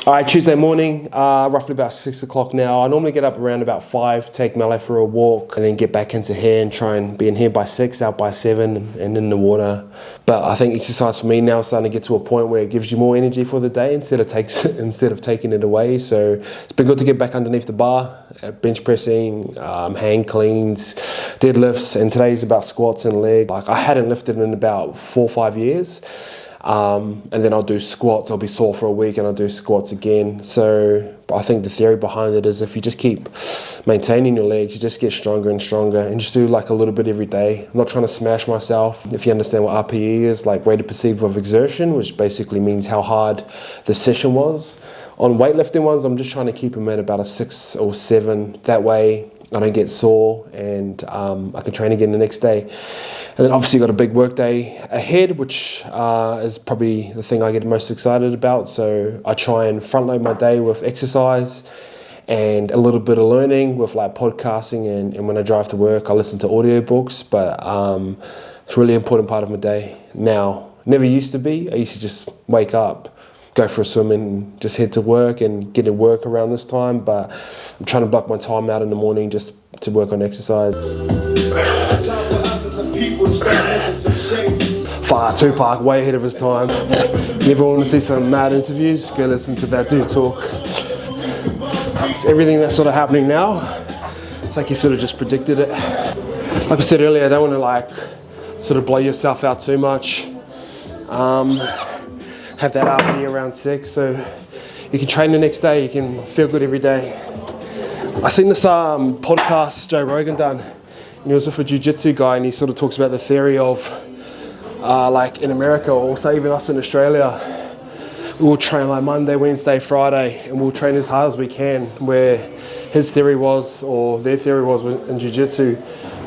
All right, Tuesday morning, roughly about 6 o'clock now. I normally get up around about 5, take Malay for a walk, and then get back into here and try and be in here by 6, out by 7, and in the water. But I think exercise for me now is starting to get to a point where it gives you more energy for the day instead of taking it away. So it's been good to get back underneath the bar, bench pressing, hand cleans, deadlifts, and today's about squats and leg. Like, I hadn't lifted in about 4 or 5 years. And then I'll do squats, I'll be sore for a week and I'll do squats again. So I think the theory behind it is if you just keep maintaining your legs, you just get stronger and stronger, and just do like a little bit every day. I'm not trying to smash myself. If you understand what RPE is, like rate of perceived of exertion, which basically means how hard the session was. On weightlifting ones, I'm just trying to keep them at about a 6 or 7. That way I don't get sore and I can train again the next day. And then obviously got a big work day ahead, which is probably the thing I get most excited about. So I try and front load my day with exercise and a little bit of learning with like podcasting, and when I drive to work I listen to audiobooks. But it's a really important part of my day now. Never used to be. I used to just wake up, go for a swim and just head to work and get to work around this time, but I'm trying to block my time out in the morning just to work on exercise. Tupac, way ahead of his time. You ever want to see some mad interviews? Go listen to that dude talk. It's everything that's sort of happening now, it's like he sort of just predicted it. Like I said earlier, I don't want to like sort of blow yourself out too much. Have that RPE around 6, so you can train the next day, you can feel good every day. I seen this podcast Joe Rogan done, and he was with a jiu-jitsu guy, and he sort of talks about the theory of like in America, or say even us in Australia, we'll train like Monday, Wednesday, Friday, and we'll train as hard as we can, where his theory was, or their theory was in jiu-jitsu,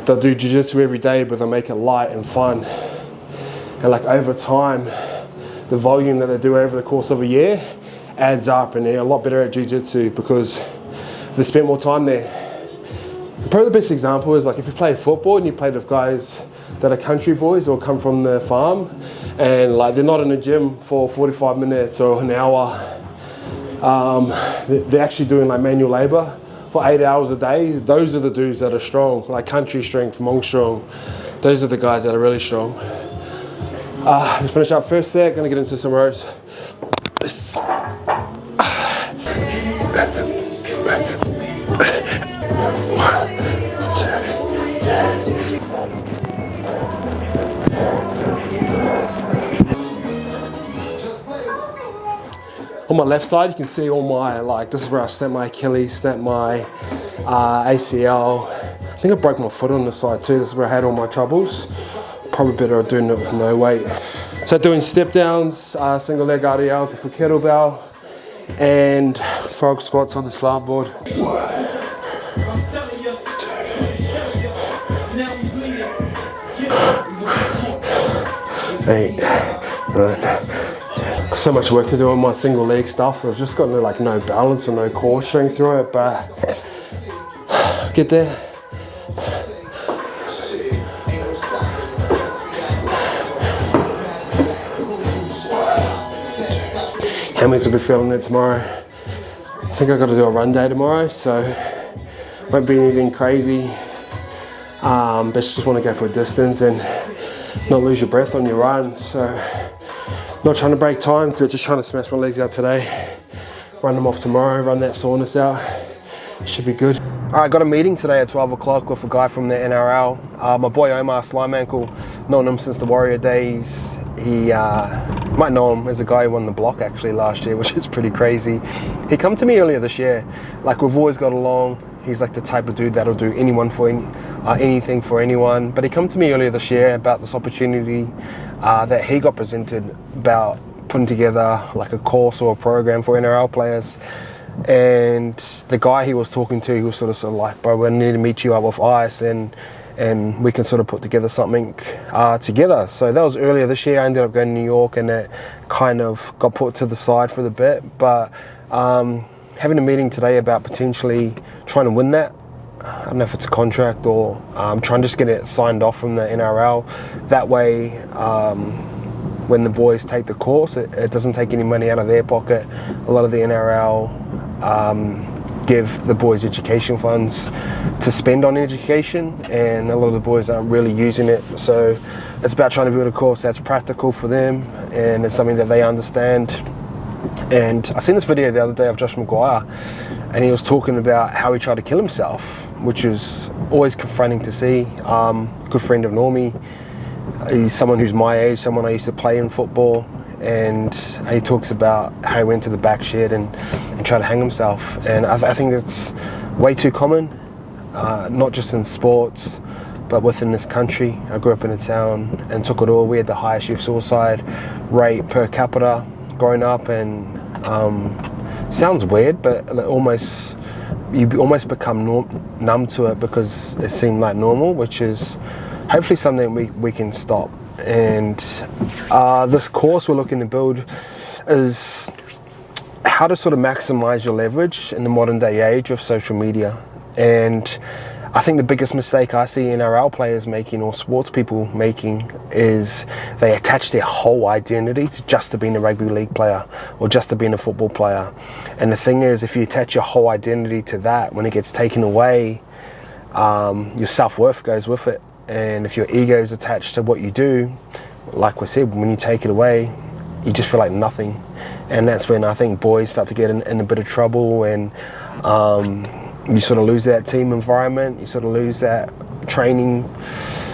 they'll do jiu-jitsu every day, but they'll make it light and fun. And like over time, the volume that they do over the course of a year adds up, and they're a lot better at jiu-jitsu because they spend more time there. Probably the best example is like if you play football and you play with guys that are country boys or come from the farm, and like they're not in the gym for 45 minutes or an hour. They're actually doing like manual labor for 8 hours a day. Those are the dudes that are strong, like country strength, monk strong. Those are the guys that are really strong. Let's finish up first set, gonna get into some rows. On my left side, you can see all my, like, this is where I snapped my Achilles, snapped my ACL. I think I broke my foot on this side too. This is where I had all my troubles. Probably better at doing it with no weight. So doing step downs, single leg RDLs for kettlebell, and frog squats on the slant board. 8, 9. So much work to do on my single leg stuff. I've just got like no balance or no core strength through it, but get there. Hammies will be feeling it tomorrow. I think I've got to do a run day tomorrow, so won't be anything crazy. But just want to go for a distance and not lose your breath on your run. So not trying to break times, but just trying to smash my legs out today. Run them off tomorrow, run that soreness out. Should be good. All right, got a meeting today at 12 o'clock with a guy from the NRL. My boy Omar Slime Ankle, known him since the Warrior days. He might know him as a guy who won the block actually last year, which is pretty crazy. He come to me earlier this year. Like, we've always got along. He's like the type of dude that'll do anything for anyone. But he come to me earlier this year about this opportunity that he got presented about putting together like a course or a program for NRL players. And the guy he was talking to, he was sort of like, bro, we need to meet you up with Ice and we can sort of put together something together. So that was earlier this year. I ended up going to New York, and it kind of got put to the side for the bit. But having a meeting today about potentially trying to win that. I don't know if it's a contract or trying to just get it signed off from the NRL. That way, when the boys take the course, it doesn't take any money out of their pocket. A lot of the NRL give the boys education funds to spend on education, and a lot of the boys aren't really using it. So it's about trying to build a course that's practical for them, and it's something that they understand. And I seen this video the other day of Josh Maguire, and he was talking about how he tried to kill himself, which is always confronting to see. Good friend of Normie, he's someone who's my age, someone I used to play in football, and he talks about how he went to the back shed and tried to hang himself. And I think it's way too common, not just in sports, but within this country. I grew up in a town and took it all. We had the highest youth suicide rate per capita growing up, and sounds weird, but you almost become numb to it because it seemed like normal, which is hopefully something we can stop. And this course we're looking to build is how to sort of maximize your leverage in the modern day age of social media. And I think the biggest mistake I see NRL players making, or sports people making, is they attach their whole identity to just to being a rugby league player or just to being a football player. And the thing is, if you attach your whole identity to that, when it gets taken away, your self-worth goes with it. And if your ego is attached to what you do, like we said, when you take it away, you just feel like nothing. And that's when I think boys start to get in a bit of trouble, and you sort of lose that team environment, you sort of lose that training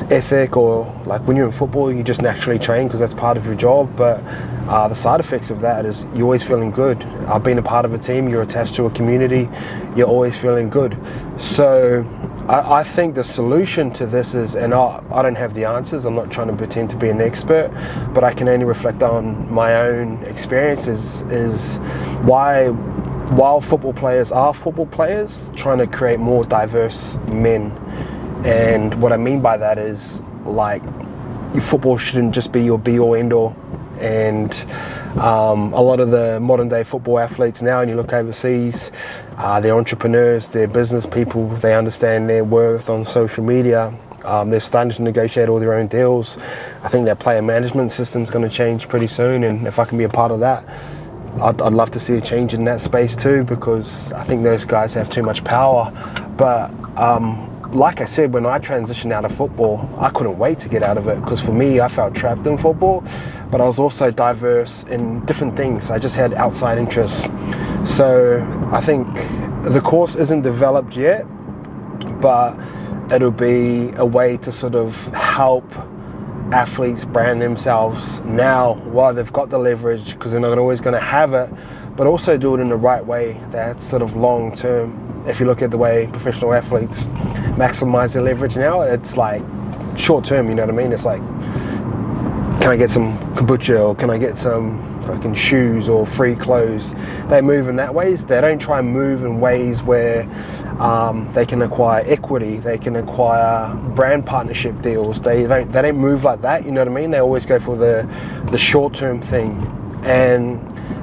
ethic, or like when you're in football, you just naturally train because that's part of your job. But the side effects of that is you're always feeling good. Being a part of a team, you're attached to a community, you're always feeling good. So I think the solution to this is, and I don't have the answers, I'm not trying to pretend to be an expert, but I can only reflect on my own experiences, is why, while football players are football players, trying to create more diverse men. And what I mean by that is, like, your football shouldn't just be your be-all, end-all. And a lot of the modern day football athletes now, and you look overseas, they're entrepreneurs, they're business people, they understand their worth on social media. They're starting to negotiate all their own deals. I think their player management system is going to change pretty soon, and if I can be a part of that, I'd love to see a change in that space too, because I think those guys have too much power. But like I said, when I transitioned out of football, I couldn't wait to get out of it, because for me, I felt trapped in football, but I was also diverse in different things. I just had outside interests. So I think the course isn't developed yet, but it'll be a way to sort of help athletes brand themselves now while they've got the leverage, because they're not always going to have it, but also do it in the right way that's sort of long term. If you look at the way professional athletes maximize their leverage now, it's like short term, you know what I mean? It's like, can I get some kombucha, or can I get some fucking shoes or free clothes? They move in that ways. They don't try and move in ways where they can acquire equity, they can acquire brand partnership deals. They don't move like that, you know what I mean? They always go for the short term thing. And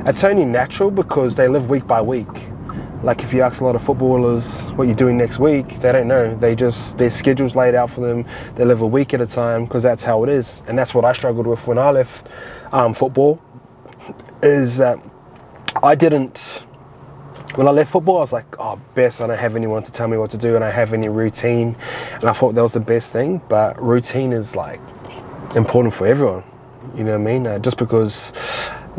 it's only natural because they live week by week. Like if you ask a lot of footballers what you're doing next week, they don't know. Their schedule's laid out for them. They live a week at a time because that's how it is. And that's what I struggled with when I left football, is that when I left football, I was like, oh, best, I don't have anyone to tell me what to do, and I don't have any routine. And I thought that was the best thing, but routine is like important for everyone. You know what I mean? Just because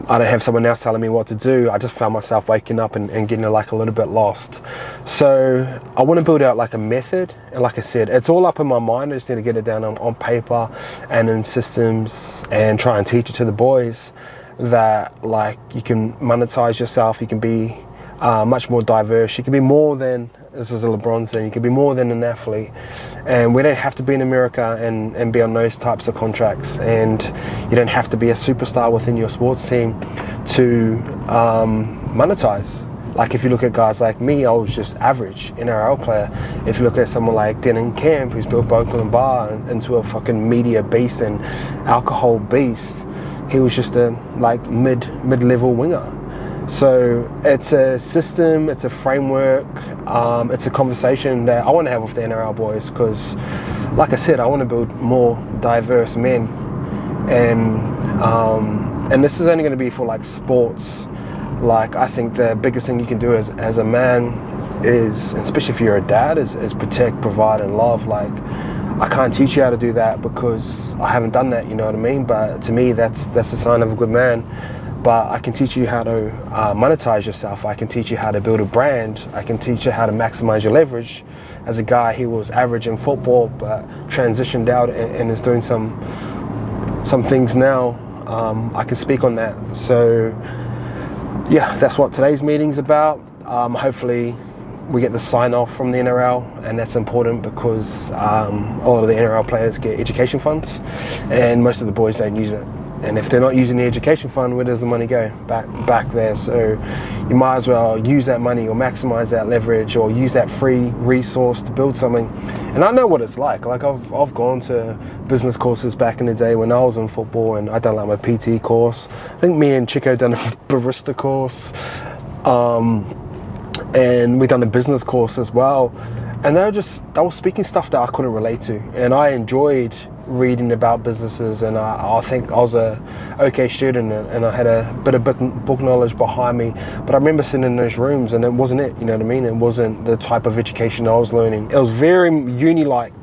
I don't have someone else telling me what to do, I just found myself waking up and getting like a little bit lost. So I want to build out like a method, and like I said, it's all up in my mind. I just need to get it down on paper and in systems, and try and teach it to the boys that like you can monetize yourself, you can be much more diverse, you can be more than, this is a LeBron saying, you can be more than an athlete, and we don't have to be in America and be on those types of contracts, and you don't have to be a superstar within your sports team to monetize. Like if you look at guys like me, I was just average NRL player. If you look at someone like Denon Camp, who's built Oakland Bar into a fucking media beast and alcohol beast, he was just a like mid-level winger. So it's a system, it's a framework, it's a conversation that I want to have with the NRL boys, because like I said, I want to build more diverse men. And And this is only going to be for like sports. Like, I think the biggest thing you can do as a man is, especially if you're a dad, is protect, provide, and love. Like, I can't teach you how to do that because I haven't done that, you know what I mean? But to me, that's a sign of a good man. But I can teach you how to monetize yourself. I can teach you how to build a brand. I can teach you how to maximize your leverage. As a guy, he was average in football, but transitioned out and is doing some things now. I can speak on that. So yeah, that's what today's meeting's about. Hopefully we get the sign off from the NRL, and that's important because a lot of the NRL players get education funds and most of the boys don't use it. And if they're not using the education fund, where does the money go? Back there. So you might as well use that money or maximize that leverage or use that free resource to build something. And I know what it's like. Like, I've gone to business courses back in the day when I was in football, and I done like my PT course. I think me and Chico done a barista course. And we done a business course as well. And they were speaking stuff that I couldn't relate to. And I enjoyed reading about businesses, and I think I was a okay student, and I had a bit of book knowledge behind me. But I remember sitting in those rooms, and it wasn't it, you know what I mean? It wasn't the type of education I was learning. It was very uni-like.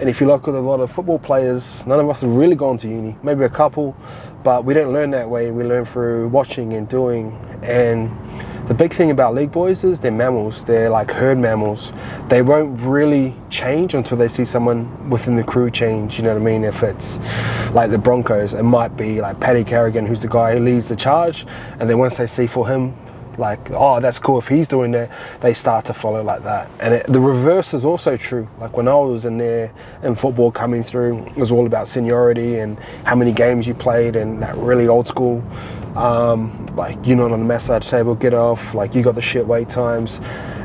And if you look at a lot of football players, none of us have really gone to uni, maybe a couple, but we don't learn that way. We learn through watching and doing. And the big thing about league boys is they're mammals. They're like herd mammals. They won't really change until they see someone within the crew change, you know what I mean? If it's like the Broncos, it might be like Paddy Carrigan, who's the guy who leads the charge, and then once they see for him, like, oh, that's cool if he's doing that, they start to follow like that. And the reverse is also true. Like, when I was in there in football coming through, it was all about seniority and how many games you played, and that really old school, like, you're not on the massage table, get off, like, you got the shit wait times.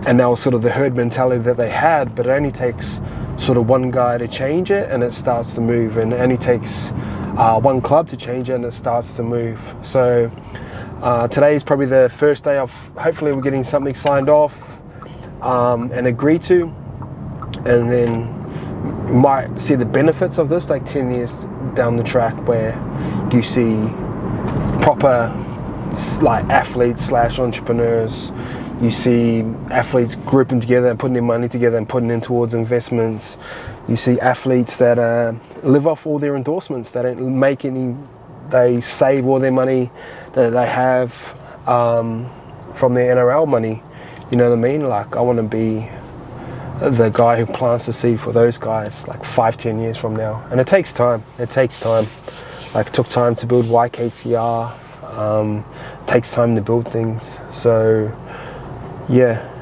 And that was sort of the herd mentality that they had, but it only takes sort of one guy to change it and it starts to move, and it only takes one club to change it and it starts to move. So today is probably the first day of, hopefully we're getting something signed off and agreed to, and then you might see the benefits of this like 10 years down the track, where you see proper like athletes / entrepreneurs. You see athletes grouping together and putting their money together and putting in towards investments. You see athletes that live off all their endorsements. They don't make any, they save all their money that they have from their NRL money. You know what I mean? Like, I want to be the guy who plants the seed for those guys like 5-10 years from now. And it takes time. It takes time. Like, it took time to build YKTR. Takes time to build things. So yeah,